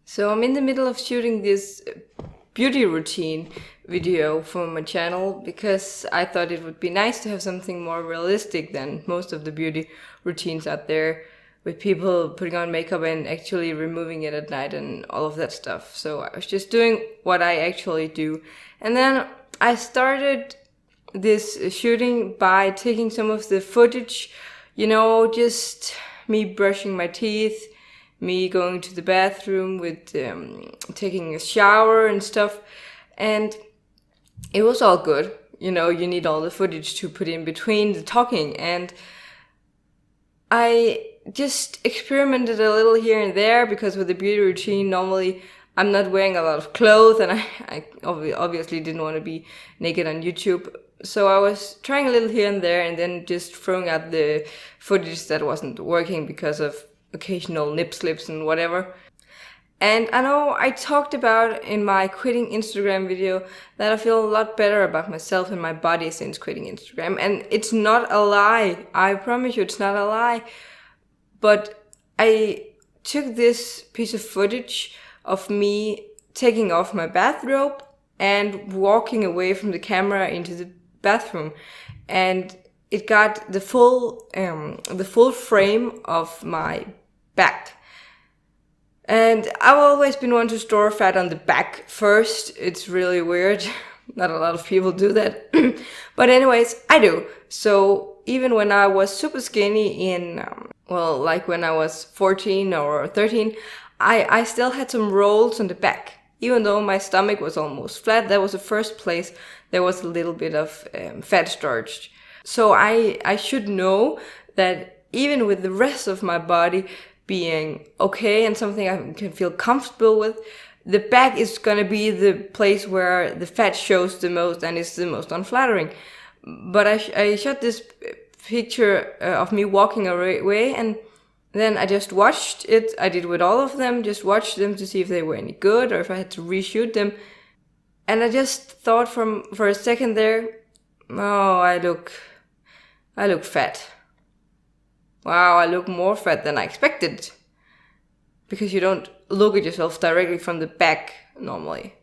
So I'm in the middle of shooting this beauty routine video for my channel because I thought it would be nice to have something more realistic than most of the beauty routines out there with people putting on makeup and actually removing it at night and all of that stuff. So I was just doing what I actually do. And then I started this shooting by taking some of the footage, just me brushing my teeth, me going to the bathroom with taking a shower and stuff. And it was all good. You need all the footage to put in between the talking. And I just experimented a little here and there because with the beauty routine, normally I'm not wearing a lot of clothes and I obviously didn't want to be naked on YouTube. So I was trying a little here and there and then just throwing out the footage that wasn't working because of occasional nip slips and whatever. And I know I talked about in my quitting Instagram video that I feel a lot better about myself and my body since quitting Instagram. And it's not a lie. I promise you it's not a lie. But I took this piece of footage of me taking off my bathrobe and walking away from the camera into the bathroom. And it got the full frame of my back. And I've always been one to store fat on the back first. It's really weird. Not a lot of people do that. But anyways, I do. So even when I was super skinny like when I was 14 or 13, I still had some rolls on the back. Even though my stomach was almost flat, that was the first place there was a little bit of fat storage. So I should know that even with the rest of my body being okay and something I can feel comfortable with, the back is gonna be the place where the fat shows the most and is the most unflattering. But I shot this picture of me walking away and then I just watched it. I did with all of them, just watched them to see if they were any good or if I had to reshoot them. And I just thought for a second there, oh, I look fat. Wow, I look more fat than I expected. Because you don't look at yourself directly from the back normally.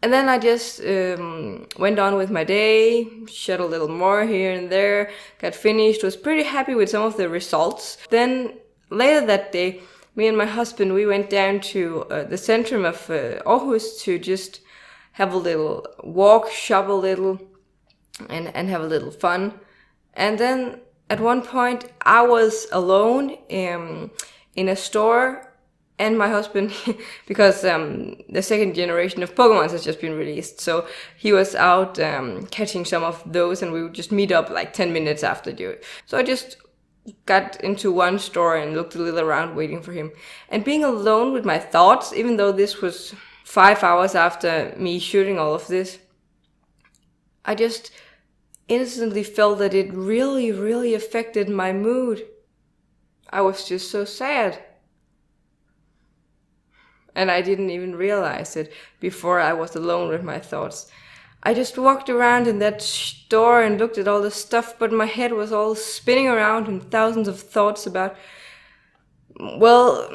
And then I just went on with my day, shot a little more here and there, got finished, was pretty happy with some of the results. Then later that day, me and my husband, we went down to the center of Aarhus to just have a little walk, shop a little, and have a little fun. And then at one point, I was alone in a store, and my husband, because the second generation of Pokemon has just been released, so he was out catching some of those, and we would just meet up like 10 minutes after it. So I just got into one store and looked a little around waiting for him. And being alone with my thoughts, even though this was 5 hours after me shooting all of this, I just instantly felt that it really, really affected my mood. I was just so sad. And I didn't even realize it before I was alone with my thoughts. I just walked around in that store and looked at all the stuff, but my head was all spinning around in thousands of thoughts about, well,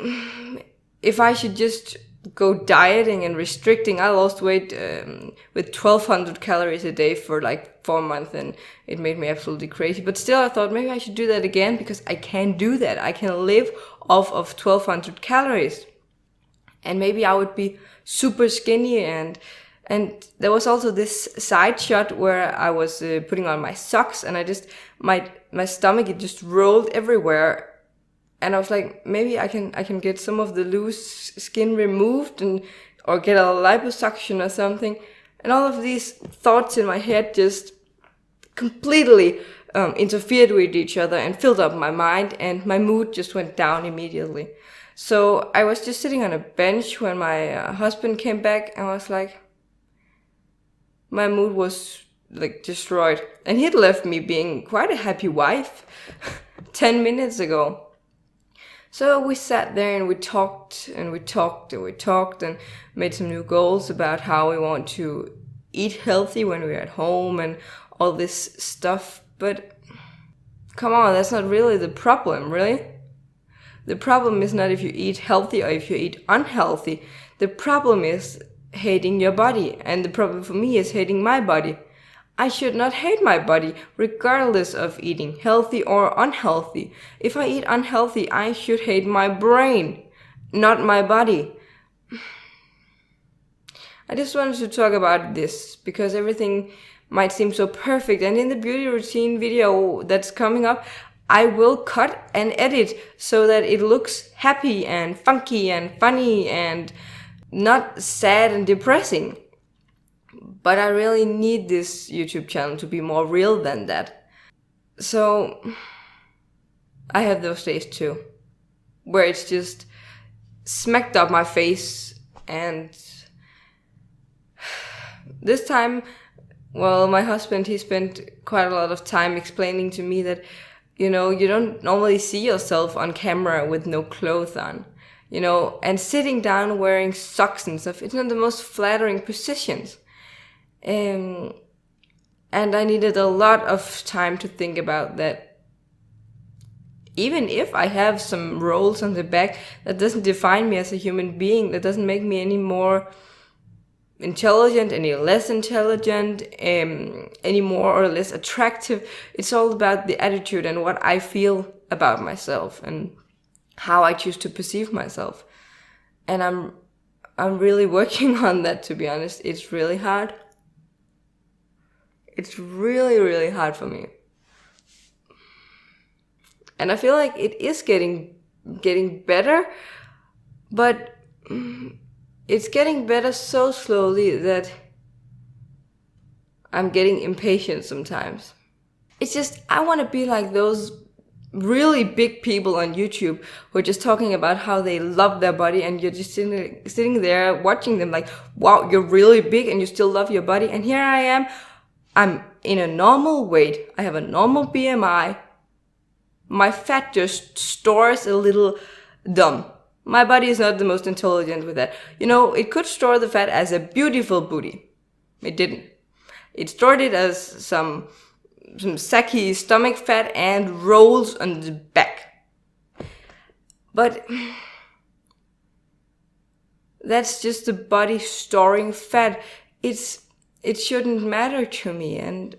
if I should just go dieting and restricting. I lost weight with 1,200 calories a day for like 4 months, and it made me absolutely crazy. But still, I thought maybe I should do that again because I can do that. I can live off of 1,200 calories. And maybe I would be super skinny. And there was also this side shot where I was putting on my socks, and I just, my stomach, it just rolled everywhere. And I was like, maybe I can get some of the loose skin removed or get a liposuction or something. And all of these thoughts in my head just completely interfered with each other and filled up my mind, and my mood just went down immediately. So I was just sitting on a bench when my husband came back, and I was like, my mood was like destroyed. And he'd left me being quite a happy wife 10 minutes ago. So we sat there and we talked and we talked and we talked and made some new goals about how we want to eat healthy when we're at home and all this stuff. But come on, that's not really the problem, really. The problem is not if you eat healthy or if you eat unhealthy. The problem is hating your body. And the problem for me is hating my body. I should not hate my body, regardless of eating healthy or unhealthy. If I eat unhealthy, I should hate my brain, not my body. I just wanted to talk about this because everything might seem so perfect. And in the beauty routine video that's coming up, I will cut and edit so that it looks happy and funky and funny and not sad and depressing. But I really need this YouTube channel to be more real than that. So I have those days too, where it's just smacked up my face. And this time, well, my husband, he spent quite a lot of time explaining to me that, you don't normally see yourself on camera with no clothes on, and sitting down wearing socks and stuff, it's not the most flattering positions. And I needed a lot of time to think about that. Even if I have some rolls on the back, that doesn't define me as a human being. That doesn't make me any more intelligent, any less intelligent, any more or less attractive. It's all about the attitude and what I feel about myself and how I choose to perceive myself. And I'm really working on that, to be honest. It's really hard. It's really, really hard for me. And I feel like it is getting better, but it's getting better so slowly that I'm getting impatient sometimes. It's just, I want to be like those really big people on YouTube who are just talking about how they love their body, and you're just sitting there watching them like, wow, you're really big and you still love your body. And here I am, I'm in a normal weight, I have a normal BMI, my fat just stores a little dumb. My body is not the most intelligent with that. It could store the fat as a beautiful booty. It didn't. It stored it as some sacky stomach fat and rolls on the back. But that's just the body storing fat. It shouldn't matter to me, and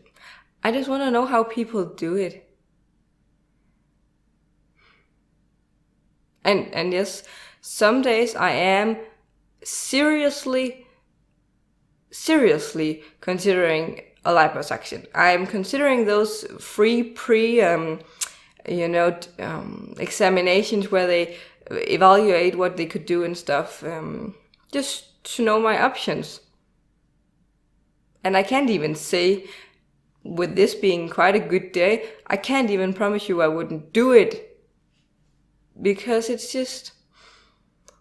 I just want to know how people do it. And yes, some days I am seriously considering a liposuction. I'm considering those free examinations where they evaluate what they could do and stuff, just to know my options. And I can't even say, with this being quite a good day, I can't even promise you I wouldn't do it. Because it's just,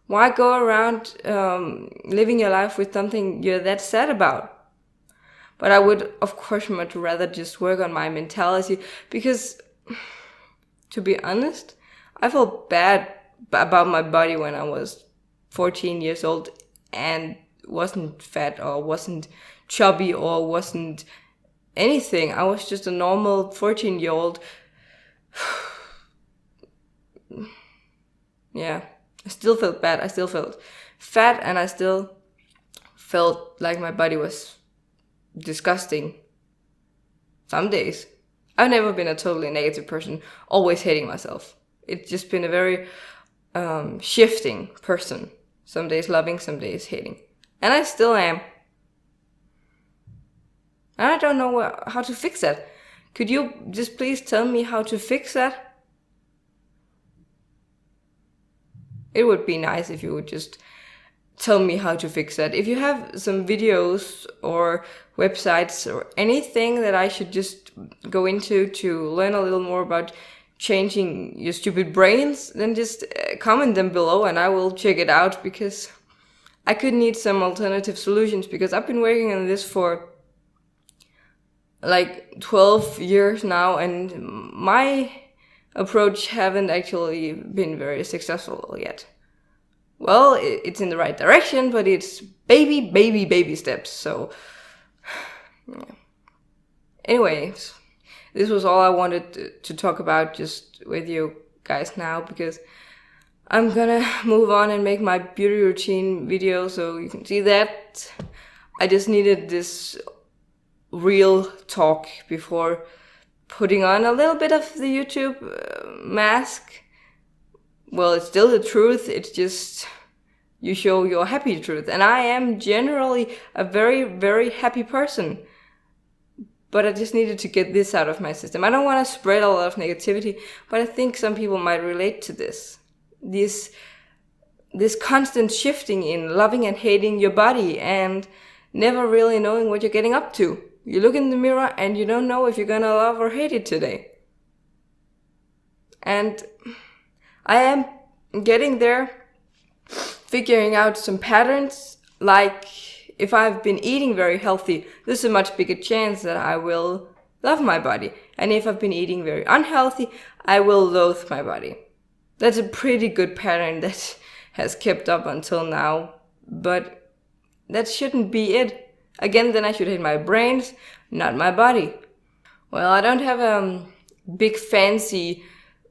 why go around living your life with something you're that sad about? But I would, of course, much rather just work on my mentality. Because, to be honest, I felt bad about my body when I was 14 years old and wasn't fat or wasn't chubby or wasn't anything. I was just a normal 14-year-old. Yeah, I still felt bad. I still felt fat, and I still felt like my body was disgusting. Some days. I've never been a totally negative person, always hating myself. It's just been a very shifting person. Some days loving, some days hating. And I still am. And I don't know how to fix that. Could you just please tell me how to fix that? It would be nice if you would just tell me how to fix that. If you have some videos or websites or anything that I should just go into to learn a little more about changing your stupid brains, then just comment them below and I will check it out, because I could need some alternative solutions, because I've been working on this for like 12 years now, and my approach haven't actually been very successful yet. Well, it's in the right direction, but it's baby steps. So, yeah. Anyways, this was all I wanted to talk about just with you guys now, because I'm gonna move on and make my beauty routine video so you can see that. I just needed this real talk before putting on a little bit of the YouTube mask. Well, it's still the truth, it's just you show your happy truth. And I am generally a very, very happy person. But I just needed to get this out of my system. I don't want to spread a lot of negativity, but I think some people might relate to this. This constant shifting in loving and hating your body and never really knowing what you're getting up to. You look in the mirror and you don't know if you're gonna love or hate it today. And I am getting there, figuring out some patterns, like if I've been eating very healthy, there's a much bigger chance that I will love my body. And if I've been eating very unhealthy, I will loathe my body. That's a pretty good pattern that has kept up until now, but that shouldn't be it. Again, then I should hate my brains, not my body. Well, I don't have a big fancy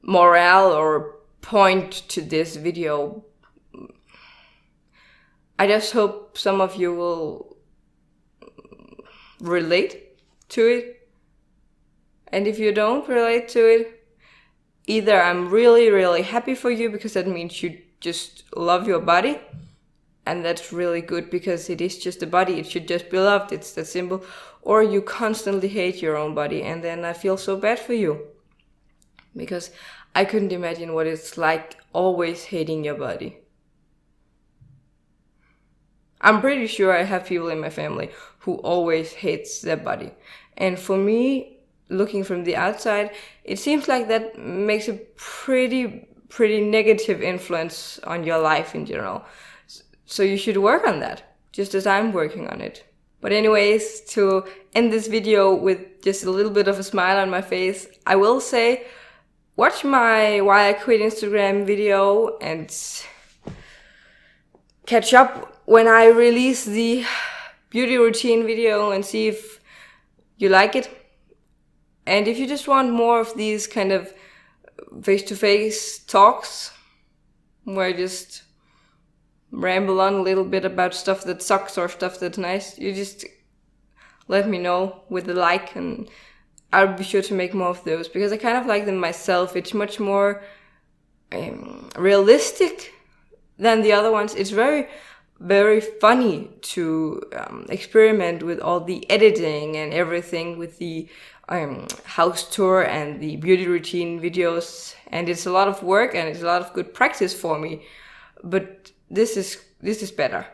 morale or point to this video. I just hope some of you will relate to it. And if you don't relate to it, either I'm really, really happy for you because that means you just love your body. And that's really good because it is just a body. It should just be loved. It's that simple. Or you constantly hate your own body. And then I feel so bad for you. Because I couldn't imagine what it's like always hating your body. I'm pretty sure I have people in my family who always hates their body. And for me, looking from the outside, it seems like that makes a pretty negative influence on your life in general. So you should work on that, just as I'm working on it. But anyways, to end this video with just a little bit of a smile on my face, I will say, watch my Why I Quit Instagram video and catch up when I release the beauty routine video and see if you like it. And if you just want more of these kind of face-to-face talks, where I just ramble on a little bit about stuff that sucks or stuff that's nice, you just let me know with a like and I'll be sure to make more of those because I kind of like them myself. It's much more realistic than the other ones. It's very funny to experiment with all the editing and everything with the house tour and the beauty routine videos, and it's a lot of work and it's a lot of good practice for me. But this is better.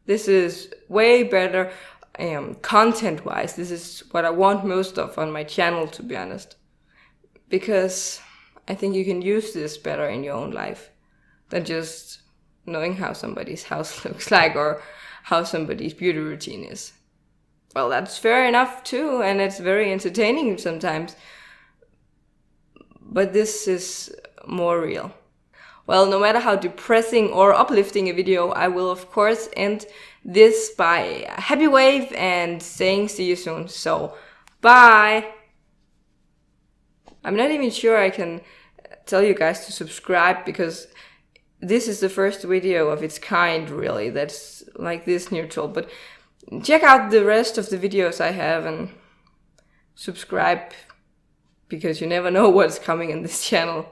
This is way better content-wise. This is what I want most of on my channel, to be honest, because I think you can use this better in your own life than just knowing how somebody's house looks like or how somebody's beauty routine is. Well, that's fair enough too, and it's very entertaining sometimes. But this is more real. Well, no matter how depressing or uplifting a video, I will of course end this by a happy wave and saying see you soon. So, bye! I'm not even sure I can tell you guys to subscribe because this is the first video of its kind, really, that's like this neutral. But check out the rest of the videos I have and subscribe because you never know what's coming in this channel.